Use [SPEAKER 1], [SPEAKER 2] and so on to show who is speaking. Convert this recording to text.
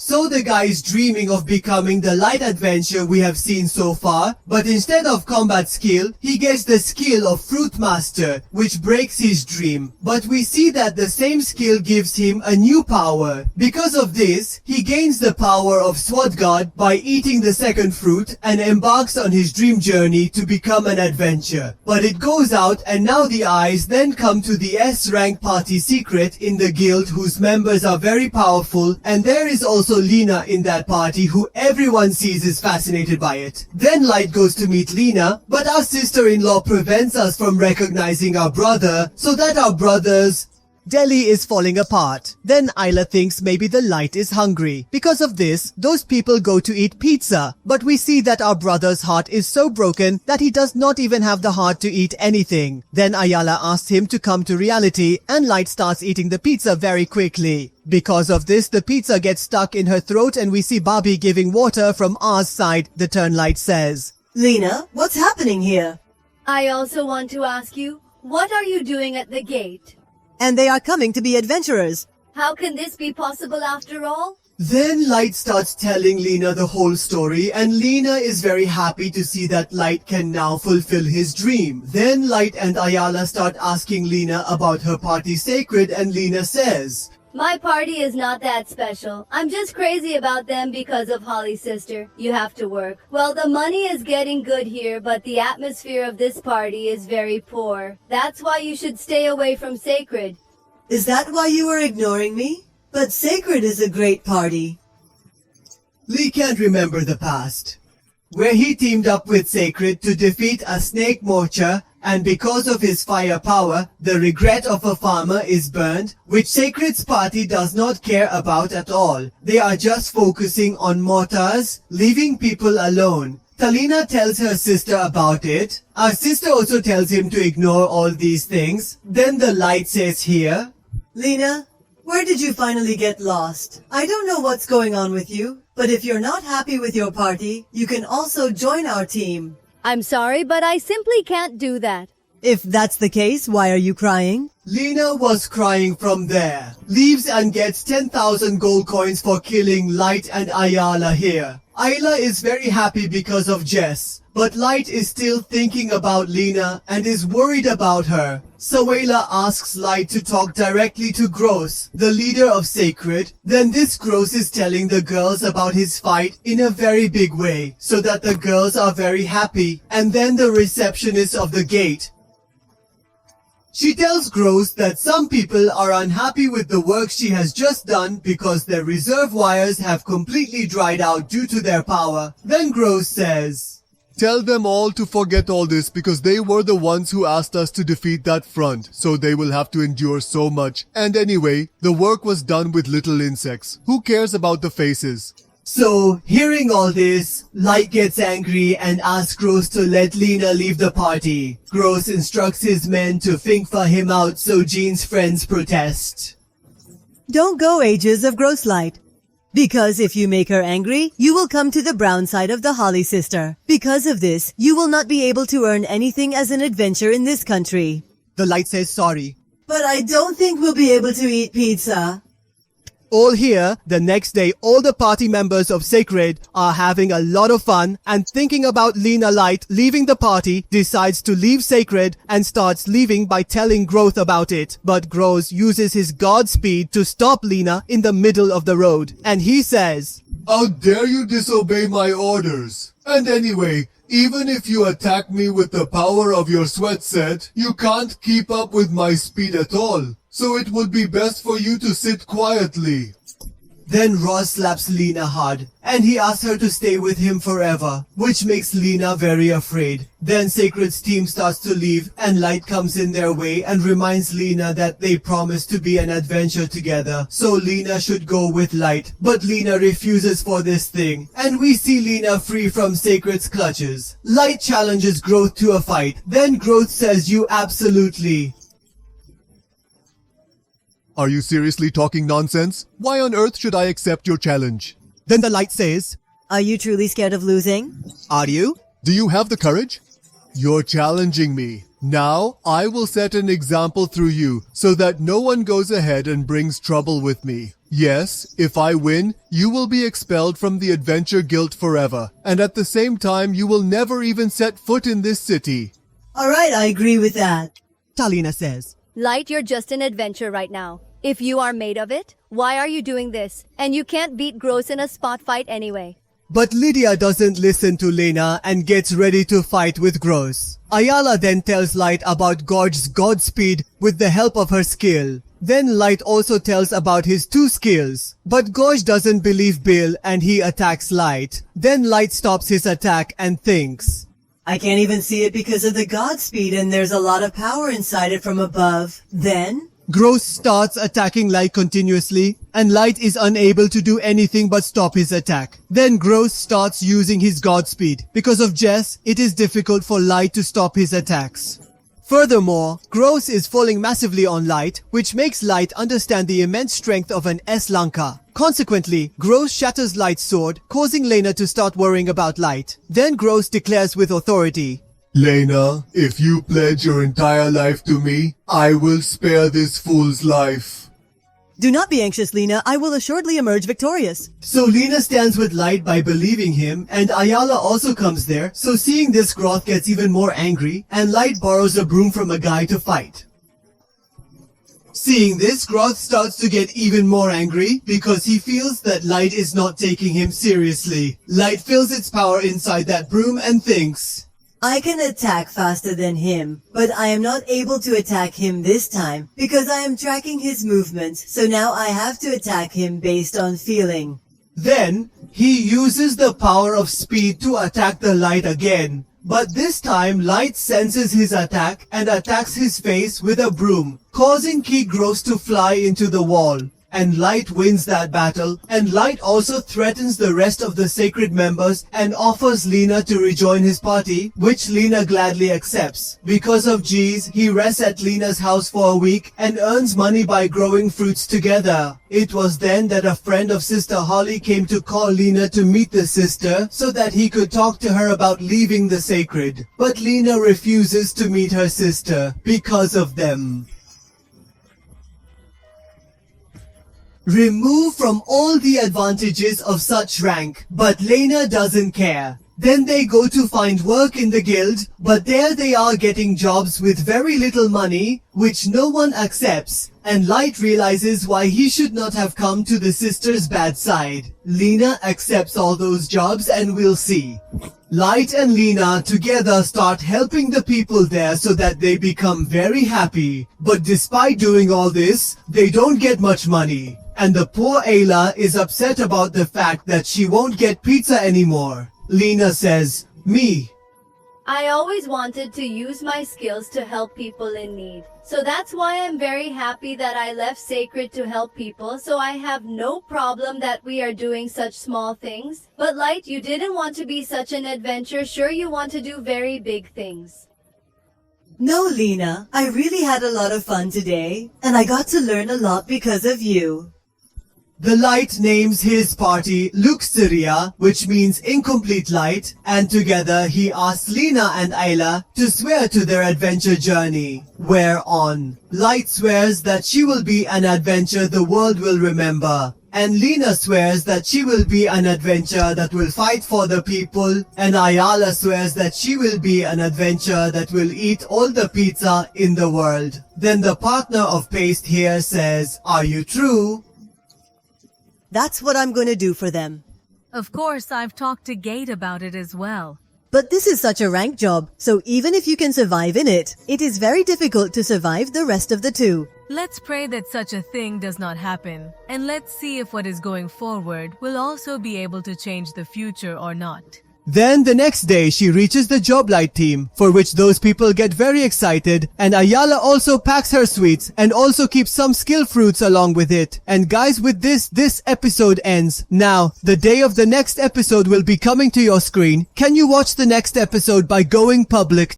[SPEAKER 1] So the guy is dreaming of becoming the light adventure we have seen so far, but instead of combat skill, he gets the skill of Fruitmaster, which breaks his dream. But we see that the same skill gives him a new power. Because of this, he gains the power of Sword God by eating the second fruit and embarks on his dream journey to become an adventurer. But it goes out, and now the eyes then come to the S-rank party secret in the guild whose members are very powerful, and there is also Lena in that party who everyone sees is fascinated by it. Then Light goes to meet Lena, but our sister-in-law prevents us from recognizing our brother, so that our brothers... Delhi is falling apart. Then Isla thinks maybe the Light is hungry. Because of this, those people go to eat pizza. But we see that our brother's heart is so broken that he does not even have the heart to eat anything. Then Ayala asks him to come to reality, and Light starts eating the pizza very quickly. Because of this, the pizza gets stuck in her throat, and we see Bobby giving water from our side, the turn Light says.
[SPEAKER 2] Lena, what's happening here?
[SPEAKER 3] I also want to ask you, what are you doing at the gate?
[SPEAKER 2] And they are coming to be adventurers.
[SPEAKER 3] How can this be possible after all?
[SPEAKER 1] Then Light starts telling Lena the whole story, and Lena is very happy to see that Light can now fulfill his dream. Then Light and Ayala start asking Lena about her party sacred, and Lena says,
[SPEAKER 3] My party is not that special. I'm just crazy about them because of Holly's sister. You have to work. Well, the money is getting good here, but the atmosphere of this party is very poor. That's why you should stay away from Sacred.
[SPEAKER 2] Is that why you were ignoring me? But Sacred is a great party.
[SPEAKER 1] Lee can't remember the past, where he teamed up with Sacred to defeat a snake Morcha, and because of his fire power, the regret of a farmer is burned, which Sacred's party does not care about at all. They are just focusing on mortars, leaving people alone. Talina tells her sister about it. Our sister also tells him to ignore all these things. Then the Light says here,
[SPEAKER 2] Lena, where did you finally get lost? I don't know what's going on with you, but if you're not happy with your party, you can also join our team.
[SPEAKER 3] I'm sorry, but I simply can't do that.
[SPEAKER 2] If that's the case, why are you crying?
[SPEAKER 1] Lena was crying from there. Leaves and gets 10,000 gold coins for killing Light and Ayala here. Ayla is very happy because of Jess, but Light is still thinking about Lena and is worried about her. So Ayla asks Light to talk directly to Gross, the leader of Sacred. Then this Gross is telling the girls about his fight in a very big way, so that the girls are very happy. And then the receptionist of the gate, she tells Gross that some people are unhappy with the work she has just done because their reserve wires have completely dried out due to their power. Then Gross says,
[SPEAKER 4] Tell them all to forget all this because they were the ones who asked us to defeat that front, so they will have to endure so much. And anyway, the work was done with little insects. Who cares about the faces?
[SPEAKER 1] So, hearing all this, Light gets angry and asks Gross to let Lena leave the party. Gross instructs his men to Finkfa him out, so Jean's friends protest.
[SPEAKER 2] Don't go, Ages of Gross Light. Because if you make her angry, you will come to the brown side of the Holly sister. Because of this, you will not be able to earn anything as an adventure in this country.
[SPEAKER 1] The Light says sorry.
[SPEAKER 2] But I don't think we'll be able to eat pizza.
[SPEAKER 1] All here, the next day all the party members of Sacred are having a lot of fun, and thinking about Lena Light leaving the party, decides to leave Sacred and starts leaving by telling Growth about it. But Growth uses his god speed to stop Lena in the middle of the road, and he says,
[SPEAKER 4] How dare you disobey my orders? And anyway, even if you attack me with the power of your sweat set, you can't keep up with my speed at all. So it would be best for you to sit quietly.
[SPEAKER 1] Then Ross slaps Lena hard, and he asks her to stay with him forever, which makes Lena very afraid. Then Sacred's team starts to leave, and Light comes in their way and reminds Lena that they promised to be an adventure together, so Lena should go with Light. But Lena refuses for this thing, and we see Lena free from Sacred's clutches. Light challenges Growth to a fight, then Growth says you absolutely.
[SPEAKER 4] Are you seriously talking nonsense? Why on earth should I accept your challenge?
[SPEAKER 1] Then the Light says,
[SPEAKER 2] Are you truly scared of losing?
[SPEAKER 1] Are you?
[SPEAKER 4] Do you have the courage? You're challenging me. Now, I will set an example through you so that no one goes ahead and brings trouble with me. Yes, if I win, you will be expelled from the Adventure Guild forever, and at the same time you will never even set foot in this city.
[SPEAKER 2] Alright, I agree with that.
[SPEAKER 1] Talina says.
[SPEAKER 3] Light, you're just an adventure right now. If you are made of it, why are you doing this? And you can't beat Gross in a spot fight anyway.
[SPEAKER 1] But Lydia doesn't listen to Lena and gets ready to fight with Gross. Ayala then tells Light about Gorge's Godspeed with the help of her skill. Then Light also tells about his 2 skills. But Gorge doesn't believe Bill and he attacks Light. Then Light stops his attack and thinks,
[SPEAKER 2] I can't even see it because of the Godspeed and there's a lot of power inside it from above. Then
[SPEAKER 1] Gross starts attacking Light continuously, and Light is unable to do anything but stop his attack. Then Gross starts using his Godspeed. Because of Jess, it is difficult for Light to stop his attacks. Furthermore, Gross is falling massively on Light, which makes Light understand the immense strength of an S-Lanka. Consequently, Gross shatters Light's sword, causing Lena to start worrying about Light. Then Gross declares with authority,
[SPEAKER 4] Lena, if you pledge your entire life to me, I will spare this fool's life.
[SPEAKER 2] do not be anxious, Lena. I will assuredly emerge victorious.
[SPEAKER 1] So Lena stands with Light by believing him, and Ayala also comes there, so seeing this, Groth gets even more angry, and Light borrows a broom from a guy to fight. Seeing this, Groth starts to get even more angry, because he feels that Light is not taking him seriously. Light feels its power inside that broom and thinks,
[SPEAKER 2] I can attack faster than him, but I am not able to attack him this time because I am tracking his movements, so now I have to attack him based on feeling.
[SPEAKER 1] Then, he uses the power of speed to attack the Light again. But this time, Light senses his attack and attacks his face with a broom, causing Key Gross to fly into the wall. And Light wins that battle, and Light also threatens the rest of the sacred members and offers Lena to rejoin his party, which Lena gladly accepts. Because of G's, he rests at Lena's house for a week and earns money by growing fruits together. It was then that a friend of Sister Holly came to call Lena to meet the sister so that he could talk to her about leaving the sacred. But Lena refuses to meet her sister because of them. Remove from all the advantages of such rank, but Lena doesn't care. Then they go to find work in the guild, but there they are getting jobs with very little money, which no one accepts, and Light realizes why he should not have come to the sister's bad side. Lena accepts all those jobs and we'll see. Light and Lena together start helping the people there so that they become very happy. But despite doing all this, they don't get much money. And the poor Ayla is upset about the fact that she won't get pizza anymore. Lena says, Me.
[SPEAKER 3] I always wanted to use my skills to help people in need. So that's why I'm very happy that I left Sacred to help people, so I have no problem that we are doing such small things. But Light, you didn't want to be such an adventure, sure you want to do very big things.
[SPEAKER 2] No, Lena, I really had a lot of fun today, and I got to learn a lot because of you.
[SPEAKER 1] The Light names his party Luxuria, which means incomplete light, and together he asks Lena and Ayla to swear to their adventure journey, whereon Light swears that she will be an adventure the world will remember, and Lena swears that she will be an adventure that will fight for the people, and Ayala swears that she will be an adventure that will eat all the pizza in the world. Then the partner of Paste here says, Are you true?
[SPEAKER 2] That's what I'm going to do for them.
[SPEAKER 5] Of course, I've talked to Gate about it as well.
[SPEAKER 2] But this is such a rank job, so even if you can survive in it, it is very difficult to survive the rest of the 2.
[SPEAKER 5] Let's pray that such a thing does not happen, and let's see if what is going forward will also be able to change the future or not.
[SPEAKER 1] Then the next day she reaches the Job Light team, for which those people get very excited, and Ayala also packs her sweets and also keeps some skill fruits along with it. And guys, with this episode ends. Now, the day of the next episode will be coming to your screen. Can you watch the next episode by going public?